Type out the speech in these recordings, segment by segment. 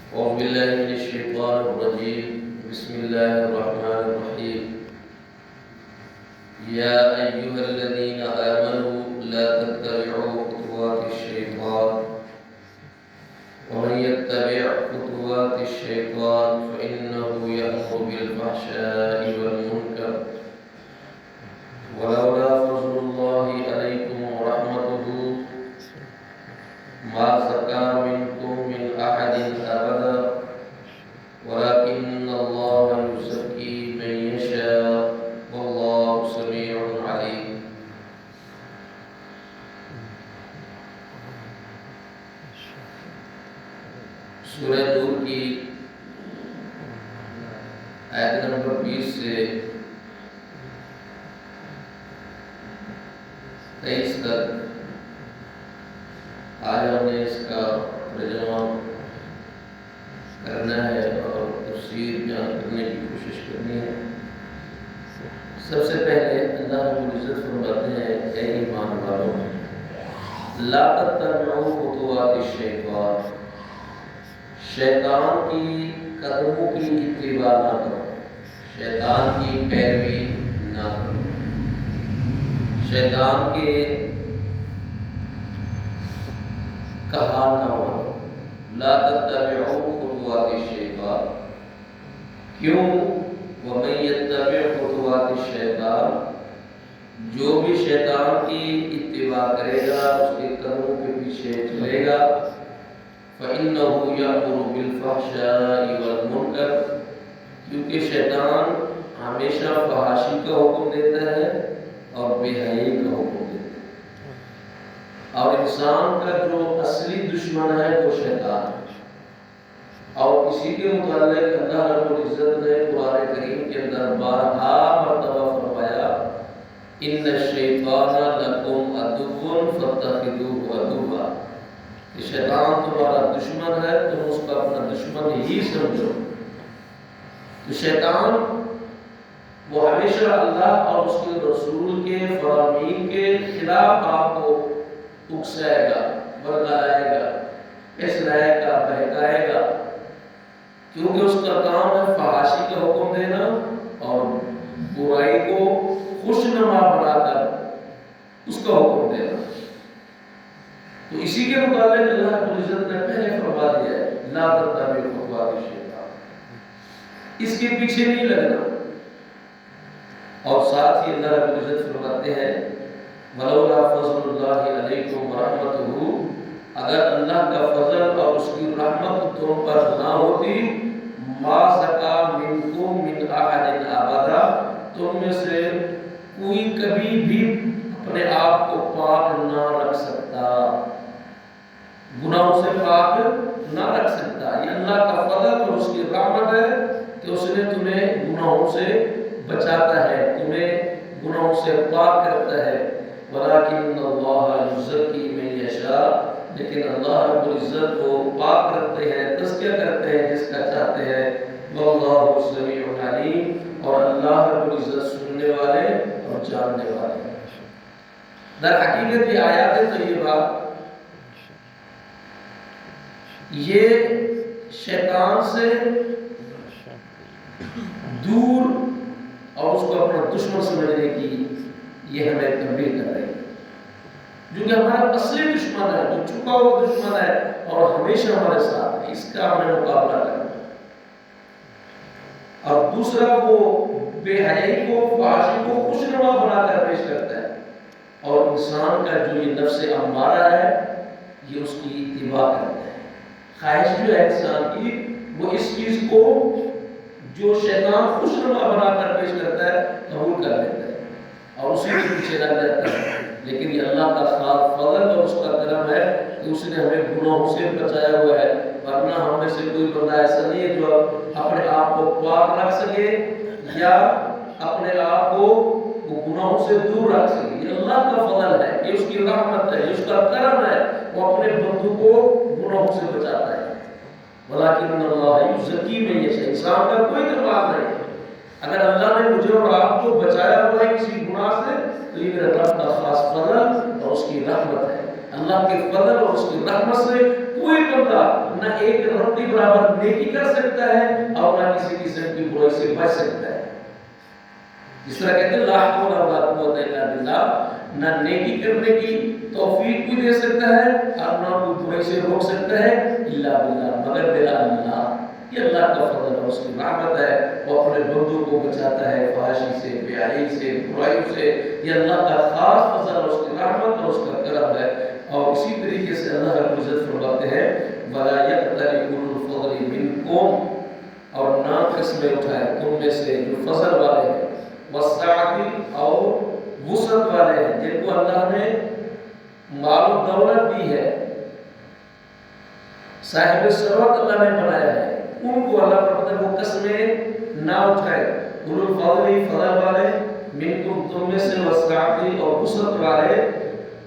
أعوذ بالله من الشيطان الرجيم. بسم الله الرحمن الرحيم. يا أيها الذين آمنوا لا تتبعوا خطوات الشيطان ومن يتبع خطوات الشيطان فإنه يأمر بالفحشاء والمنكر ولولا فضل الله عليكم ورحمته ما زكى منكم من أحد أبدا ولكن الله يزكي من يشاء والله سميع عليم. سورہ نور کی آیت نمبر 20 سے 23 تک آج ہم نے اس کا ترجمہ کرنا ہے اور تفسیر بیان کرنے کی کوشش کرنی ہے. سب سے پہلے اللہ رب العزت فرماتے ہیں اے ایمان والوں لا تتبعوا خطوات الشیطان، شیطان کی قدموں کی اتباع نہ کرو، شیطان کی پیروی نہ کرو، شیطان کے کہا نہ مانو. لا تتبعوا خطوات الشیطان، کیوں؟ وَمَن يَتَّبِعْ خُطُوَاتِ الشَّيْطَانِ، جو بھی شیطان کی اتباع کرے گا، اس کے قدموں کے پیچھے چلے گا، فَإِنَّهُ يَأْمُرُ بِالْفَحْشَاءِ وَالْمُنكَرِ، کیونکہ شیطان ہمیشہ فحاشی کا حکم دیتا ہے اور بے حیائی کا حکم دیتا ہے، اور انسان کا جو اصلی دشمن ہے وہ شیطان ہے. اور اسی کے متعلق اللہ رب العزت نے قرآن کریم کے اندر بارہا مرتبہ فرمایا ان الشیطان لکم عدو فاتخذوه عدوا، کہ شیطان تمہارا دشمن ہے، تم اس کا اپنا دشمن ہی سمجھو. تو شیطان وہ ہمیشہ اللہ اور اس کے رسول کے فرامین کے خلاف آپ کو اکسائے گا، برگلائے گا، پھسلائے گا، بہکائے گا، کیونکہ اس کا کام ہے فحاشی کا حکم دینا اور برائی کو خوشنما بنا کر اس کا حکم دینا. تو اسی کے متعلق اللہ رب العزت نے پہلے فرما دیا ہے لا تتبعوا خطوات الشیطان، اس کے پیچھے نہیں لگنا. اور ساتھ ہی اللہ رب العزت فرماتے ہیں ولولا فضل اللہ علیکم ورحمتہ، اگر اللہ کا فضل اور اس کی رحمت تم پر نہ ہوتی ما زکا منکم من احد ابدا، تم میں سے کوئی کبھی بھی اپنے آپ کو پاک نہ رکھ سکتا، گناہوں سے پاک نہ رکھ سکتا. یہ اللہ کا فضل اور اس کی رحمت ہے کہ اس نے تمہیں گناہوں سے بچاتا ہے، تمہیں گناہوں سے پاک کرتا ہے. ولیکن اللہ یزکی من یشاء، لیکن اللہ رب العزت کو پاک کرتے ہیں، تزکیہ کرتے ہیں جس کا چاہتے ہیں. واللہ سمیع علیم، اور اللہ رب العزت سننے والے اور جاننے والے ہیں. در حقیقت یہ آیات طیبہ یہ شیطان سے دور اور اس کو اپنا دشمن سمجھنے کی یہ ہمیں تنبیہ کر رہی ہے، جو کہ ہمارا اصلی دشمن ہے، جو چھپا ہوا دشمن ہے اور ہمیشہ ہمارے ساتھ ہے. اس کا ہمیں مقابلہ کرنا. اور دوسرا وہ بے حیائی کو، فحاشی کو خوشنما بنا کر پیش کرتا ہے، اور انسان کا جو یہ نفس امارہ ہے یہ اس کی اتباع کرتا ہے. خواہش جو ہے انسان کی وہ اس چیز کو جو شیطان خوشنما بنا کر پیش کرتا ہے قبول کر لیتا ہے اور اسی کے پیچھے لگ جاتا ہے. لیکن یہ اللہ کا خاص فضل اور اس کا کرم ہے کہ اس نے ہمیں گناہوں سے بچایا ہوا ہے. ورنہ ہم میں سے کوئی بندہ ایسا نہیں ہے جو اپنے آپ کو پاک رکھ سکے یا اپنے آپ کو گناہوں سے دور رکھ سکے. یہ اللہ کا فضل ہے، یہ اس کی رحمت ہے، یہ اس کا کرم ہے. وہ اپنے بندوں کو گناہوں سے بچاتا ہے. ولیکن اللہ یزکی من یشاء، انسان کا کوئی دربار نہیں ہے. اگر اللہ نے مجھے اور آپ کو بچایا ہوا ہے کسی گناہ سے تو یہ میرے رب کا خاص فضل اور اس کی رحمت ہے. اللہ کے فضل اور اس کی رحمت سے کوئی بندہ نہ ایک رتی برابر نیکی کر سکتا ہے اور نہ کسی قسم کی برائی سے بچ سکتا ہے. اس طرح کہتے ہیں لا حول ولا قوت الا باللہ، نہ نیکی کرنے کی توفیق بھی دے سکتا ہے اور نہ کوئی برائی سے روک سکتا ہے الا باللہ، مگر میرا اللہ. یہ اللہ کا فضل اور اس کی رحمت ہے. وہ اپنے بندوں کو بچاتا ہے فحاشی سے، بے حیائی سے، برائیوں سے. یہ اللہ کا خاص فضل اور اس کی رحمت اور اس کا کرم ہے. اور اسی طریقے سے اللہ رب العزت فرماتے ہیں وَلَا يَأْتَلِ أُولُو الْفَضْلِ مِنْكُمْ، اور نہ قسمیں اٹھائے تم میں سے جو فضل والے ہیں، وَالسَّعَةِ اور وسعت والے ہیں، جن کو اللہ نے مال و دولت دی ہے، صاحب ثروت اللہ نے بنایا ہے، ان کو اللہ فرماتا ہے وہ قسمیں نہ اٹھائے. اولو الفضل فضل والے، منکم تم میں سے، وسعت اور وسعت والے،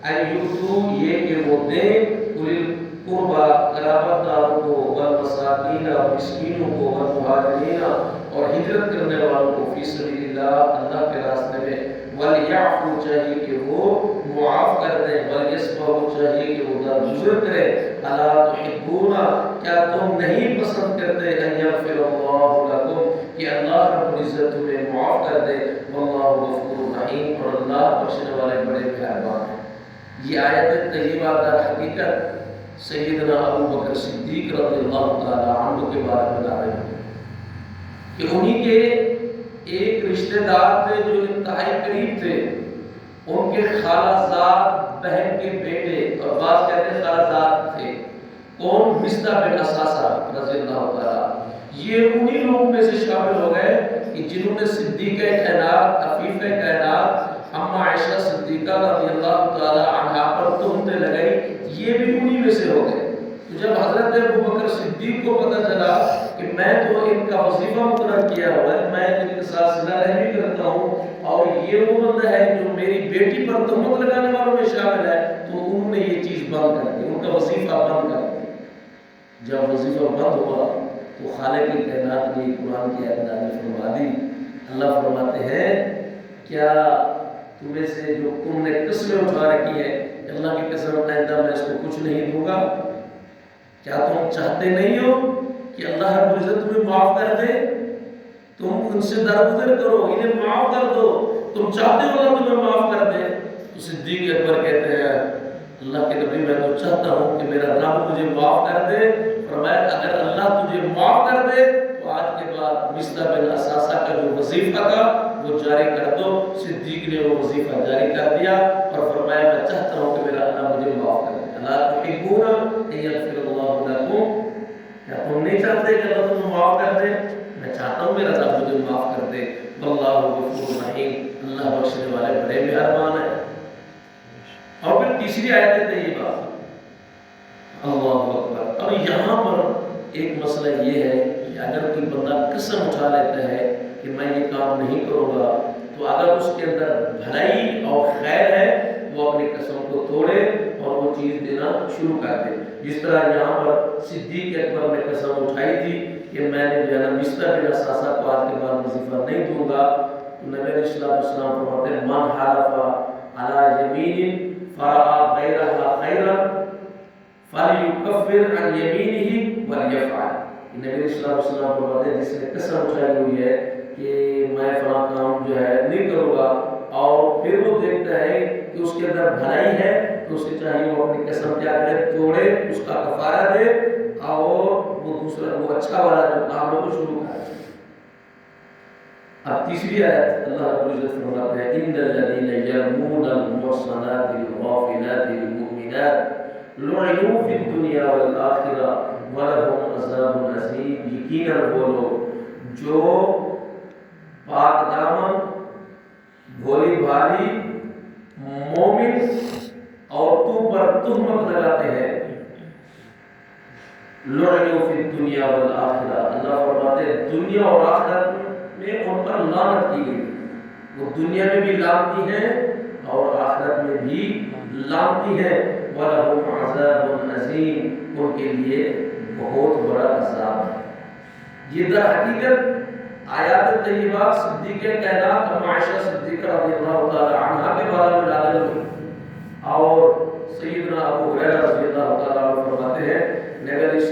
ان یؤتوا یہ کہ وہ دیں اولی القربى قرابت داروں کو، والمساکین اور مسکینوں کو، والمہاجرین اور ہجرت کرنے والوں کو، فی سبیل اللہ اللہ کے راستے میں، ولیعفوا چاہیے کہ وہ معاف کر دیں، ولیصفحوا چاہیے کہ وہ درگزر کریں. الا تحبون کیا تم نہیں پسند کرتے ان یغفر اللہ لکم کہ اللہ رب العزت تمہیں معاف کر دے. واللہ غفور رحیم، اور اللہ بخشنے والے بڑے مہربان ہیں. یہ آیت طیبہ در حقیقت سیدنا ابو بکر صدیق رضی اللہ تعالی عنہ کے بارے میں بتا رہے ہیں کہ انہی کے ایک رشتہ دار تھے جو انتہائی قریب تھے. ان کے خالہ زاد بہن کے بیٹے، اور بعض کہتے ہیں خالہ زاد تھے، کون؟ مصطح بن اساسہ رضی اللہ تعالی. یہ انہی لوگوں میں سے شامل ہو گئے کہ جنہوں نے صدیقہ کائنات، عفیفہ کائنات اما عائشہ صدیقہ رضی اللہ تعالی عنہا پر تہمتیں لگائی. یہ بھی انہی میں سے ہو گئے. تو جب حضرت ابو بکر صدیق کو پتہ چلا کہ میں تو ان کا وظیفہ مقرر کیا ہوا ہے، میں ان کے ساتھ صلہ رحمی کرتا ہوں، اور یہ وہ بندہ ہے جو میری بیٹی پر تہمت لگانے والوں میں شامل ہے، تو انہوں نے یہ چیز بند کر دی، ان کا وظیفہ بند کر دیا. جب وظیفہ بند ہوا تو خالق کائنات نے قرآن کی آیت نازل فرما دی. اللہ فرماتے ہیں کیا تمہیں سے جو تم نے قسمیں اٹھا رکھی ہے، اللہ کی قسم آئندہ میں اس کو کچھ نہیں دوں گا، کیا تم چاہتے نہیں ہو کہ اللہ رب العزت تمہیں معاف کر دے؟ تم ان سے درگزر کرو، انہیں معاف کر دو. تم چاہتے ہو اللہ تمہیں معاف کر دے؟ تو صدیق اکبر کہتے ہیں اللہ کے نبی میں تو چاہتا ہوں کہ میرا رب مجھے معاف کر دے. فرمایا اگر اللہ تجھے معاف کر دے تو آج کے بعد مصطح بن اساسہ کا جو وظیفہ تھا وہ جاری کر دو. صدیق نے وہ وظیفہ جاری کر دیا اور فرمایا میں چاہتا ہوں کہ میرا اللہ مجھے معاف کر دے. الا تحبون ان یغفر اللہ لکم، کیا تم نہیں چاہتے کہ اللہ تمہیں معاف کر دے؟ میں چاہتا ہوں میرا رب مجھے معاف کر دے. واللہ غفور رحیم، اللہ بخشنے والے بڑے مہربان ہیں. اور پھر تیسری آیت ہے یہ بات، اللہ اکبر. اب یہاں پر ایک مسئلہ یہ ہے کہ اگر کوئی بندہ قسم اٹھا لیتا ہے کہ میں یہ کام نہیں کروں گا، تو اگر اس کے اندر بھلائی اور خیر ہے وہ اپنی قسم کو توڑے اور وہ چیز دینا شروع کر دے. جس طرح یہاں پر صدیق اکبر نے قسم اٹھائی تھی کہ میں نے جو ہے نا مصطح بن اساسہ کو آج کے بعد وظیفہ نہیں دوں گا. تو نبی علیہ السلام فرماتے ہیں من حلف علی یمین فرأى غیرها خیرا فلیکفر عن یمینہ ولیفعل. نبی علیہ السلام فرماتے ہیں جس نے قسم اٹھائی ہوئی ہے کہ میں فلاں کام جو ہے نہیں کروں گا، اور پھر وہ دیکھتا ہے کہ اس کے اندر بھلائی ہے، تو اسے چاہیے وہ اپنی قسم کیا کرے، توڑے، اس کا کفارہ دے، اور وہ دوسرا وہ اچھا والا جو کام ہے وہ شروع کرے. اب تیسری آیت اللہ رب العزت فرماتے ہیں ان الذين يرمون المحصنات الغافلات المؤمنات لعنوا في الدنيا والآخرة ولهم عذاب عظیم. یقینا وہ لوگ جو پاک دامن، بھولی بھالی مومن عورتوں پر تہمت لگاتے ہیں، لعنوا فی الدنیا والآخرہ، اللہ فرماتے ہیں دنیا اور آخرت میں ان پر لعنت کی گئی. وہ دنیا میں بھی لعنتی ہیں اور آخرت میں بھی لعنتی ہیں. وَلَهُمْ عَذَابٌ عَظِيمٌ، ان کے لیے بہت بڑا عذاب ہے. یہ در حقیقت آیات طیبات صدیق کائنات ام عائشہ صدیقہ رضی اللہ تعالی عنہا کے بارے میں نازل ہوئی. اور سیدنا ابو ہریرہ رضی اللہ تعالی عنہ فرماتے ہیں نبی علیہ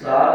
7